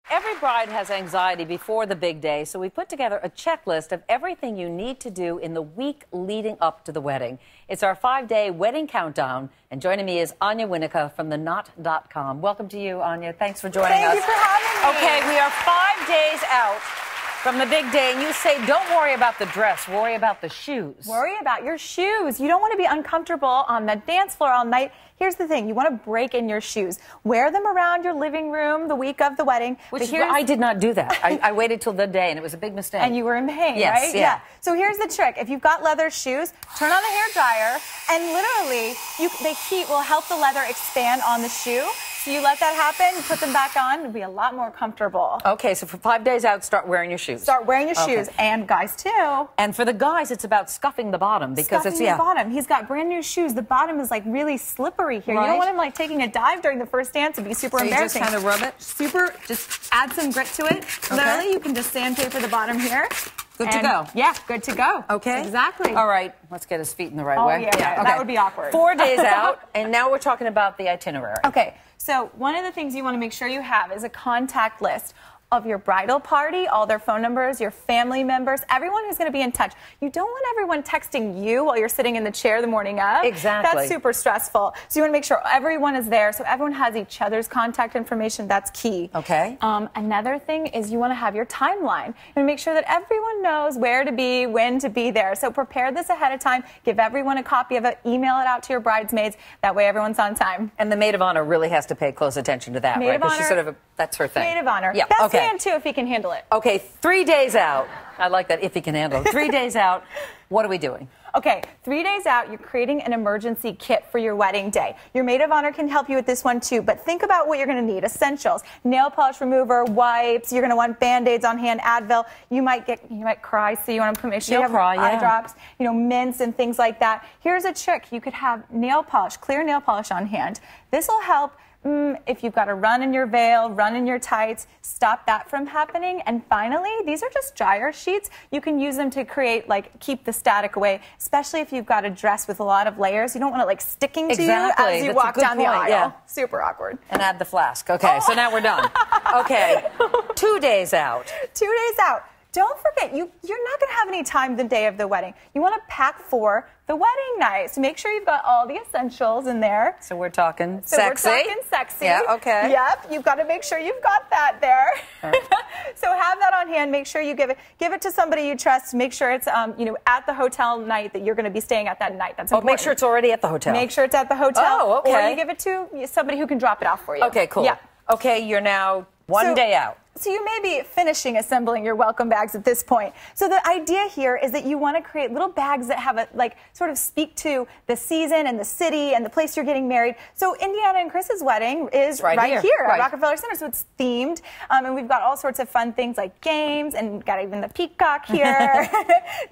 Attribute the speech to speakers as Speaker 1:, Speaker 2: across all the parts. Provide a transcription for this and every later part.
Speaker 1: Every bride has anxiety before the big day, so we put together a checklist of everything you need to do in the week leading up to the wedding. It's our 5-day wedding countdown, and joining me is Anja Winikka from theknot.com. Welcome to you, Anja. Thanks for joining us.
Speaker 2: Thank you for having me.
Speaker 1: Okay, we are 5 days out from the big day, and you say, don't worry about the dress, worry about the shoes.
Speaker 2: Worry about your shoes. You don't want to be uncomfortable on the dance floor all night. Here's the thing, you want to break in your shoes. Wear them around your living room the week of the wedding.
Speaker 1: I did not do that. I waited till the day, and it was a big mistake.
Speaker 2: And you were in pain,
Speaker 1: yes,
Speaker 2: right?
Speaker 1: Yeah.
Speaker 2: So here's the trick. If you've got leather shoes, turn on the hair dryer, and literally, the heat will help the leather expand on the shoe. So you let that happen, put them back on, it'll be a lot more comfortable.
Speaker 1: Okay, so for 5 days out, start wearing your shoes.
Speaker 2: Start wearing your shoes, and guys too.
Speaker 1: And for the guys, it's about scuffing the bottom because
Speaker 2: scuffing the bottom. He's got brand new shoes. The bottom is like really slippery here.
Speaker 1: Right.
Speaker 2: You don't want him like taking a dive during the first dance. It'd be super embarrassing.
Speaker 1: You just kind of rub it?
Speaker 2: Just add some grit to it. Okay. Literally, you can just sandpaper the bottom here.
Speaker 1: Good to go.
Speaker 2: Yeah, good to go.
Speaker 1: Okay.
Speaker 2: Exactly.
Speaker 1: All right, let's get his feet in the right way.
Speaker 2: Yeah, right.
Speaker 1: Okay.
Speaker 2: That would be awkward.
Speaker 1: 4 days out, and now we're talking about the itinerary.
Speaker 2: Okay, so one of the things you want to make sure you have is a contact list of your bridal party, all their phone numbers, your family members, everyone who's going to be in touch. You don't want everyone texting you while you're sitting in the chair the morning of.
Speaker 1: Exactly.
Speaker 2: That's super stressful. So you want to make sure everyone is there, so everyone has each other's contact information. That's key.
Speaker 1: Okay.
Speaker 2: Another thing is you want to have your timeline. You want to make sure that everyone knows where to be, when to be there. So prepare this ahead of time. Give everyone a copy of it. Email it out to your bridesmaids. That way everyone's on time.
Speaker 1: And the maid of honor really has to pay close attention to that, right? Because she's sort of that's her thing.
Speaker 2: Maid of honor.
Speaker 1: Yeah.
Speaker 2: Best man, too, if he can handle it.
Speaker 1: Okay, 3 days out. I like that, if he can handle it. 3 days out, what are we doing?
Speaker 2: Okay, 3 days out, you're creating an emergency kit for your wedding day. Your maid of honor can help you with this one, too, but think about what you're going to need. Essentials, nail polish remover, wipes, you're going to want Band-Aids on hand, Advil. You might cry, so you want to make sure you have eye drops, mints and things like that. Here's a trick. You could have nail polish, clear nail polish on hand. This will help if you've got a run in your veil, run in your tights, stop that from happening. And finally, these are just dryer sheets. You can use them to create, keep the static away, especially if you've got a dress with a lot of layers. You don't want it, sticking to you as you walk down the aisle.
Speaker 1: Yeah.
Speaker 2: Super awkward.
Speaker 1: And add the flask. Okay, so now we're done. Okay, 2 days out.
Speaker 2: 2 days out. Don't forget, you're not going to have any time the day of the wedding. You want to pack for the wedding night. So make sure you've got all the essentials in there.
Speaker 1: So we're talking
Speaker 2: sexy.
Speaker 1: We're
Speaker 2: talking sexy.
Speaker 1: Yeah, okay.
Speaker 2: Yep, you've got to make sure you've got that there. So have that on hand. Make sure you give it to somebody you trust. Make sure it's at the hotel night that you're going to be staying at that night. That's important.
Speaker 1: Make sure it's already at the hotel.
Speaker 2: Make sure it's at the hotel.
Speaker 1: Oh, okay.
Speaker 2: Or you give it to somebody who can drop it off for you.
Speaker 1: Okay, cool.
Speaker 2: Yeah.
Speaker 1: Okay, you're now one day out.
Speaker 2: So you may be finishing assembling your welcome bags at this point. So the idea here is that you want to create little bags that have sort of speak to the season and the city and the place you're getting married. So Indiana and Chris's wedding is right here at Rockefeller Center. So it's themed, and we've got all sorts of fun things like games, and got even the peacock here.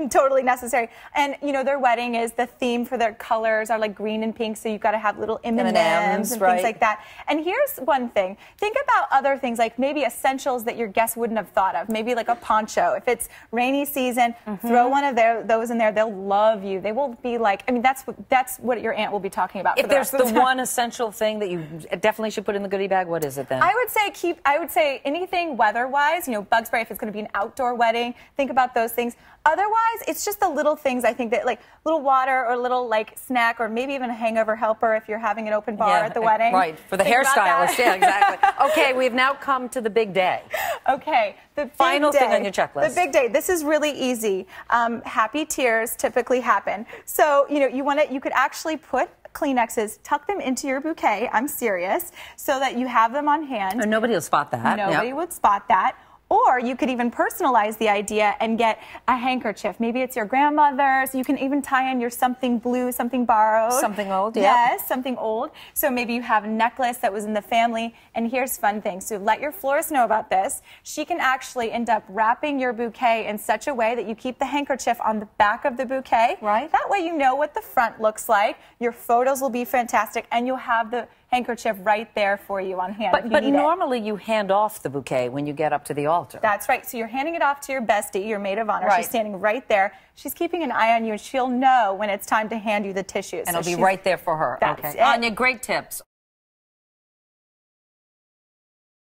Speaker 2: Totally necessary. And their wedding is the theme for their colors are green and pink. So you've got to have little M&Ms and things like that. And here's one thing: think about other things like maybe essentials that your guests wouldn't have thought of. Maybe like a poncho. If it's rainy season, throw one of those in there. They'll love you. They will be that's what your aunt will be talking about.
Speaker 1: If there's the one essential thing that you definitely should put in the goodie bag, what is it then?
Speaker 2: I would say anything weather-wise, bug spray if it's going to be an outdoor wedding. Think about those things. Otherwise, it's just the little things I think that little water or a little snack or maybe even a hangover helper if you're having an open bar at the wedding.
Speaker 1: Right, for the hairstylist. Yeah, exactly. Okay, we've now come to the big day.
Speaker 2: Okay, the
Speaker 1: final thing on your checklist.
Speaker 2: The big day. This is really easy. Happy tears typically happen. So, you could actually put Kleenexes, tuck them into your bouquet. I'm serious, so that you have them on hand.
Speaker 1: And nobody will spot that.
Speaker 2: Nobody would spot that. Or you could even personalize the idea and get a handkerchief. Maybe it's your grandmother's. You can even tie in your something blue, something borrowed.
Speaker 1: Something old,
Speaker 2: Yes, something old. So maybe you have a necklace that was in the family. And here's fun thing. So let your florist know about this. She can actually end up wrapping your bouquet in such a way that you keep the handkerchief on the back of the bouquet.
Speaker 1: Right.
Speaker 2: That way you know what the front looks like. Your photos will be fantastic. And you'll have the handkerchief right there for you on hand.
Speaker 1: But normally you hand off the bouquet when you get up to the altar.
Speaker 2: That's right. So you're handing it off to your bestie, your maid of honor. Right. She's standing right there. She's keeping an eye on you, and she'll know when it's time to hand you the tissues.
Speaker 1: And it'll be right there for her.
Speaker 2: That's
Speaker 1: okay.
Speaker 2: it.
Speaker 1: Anja, great tips.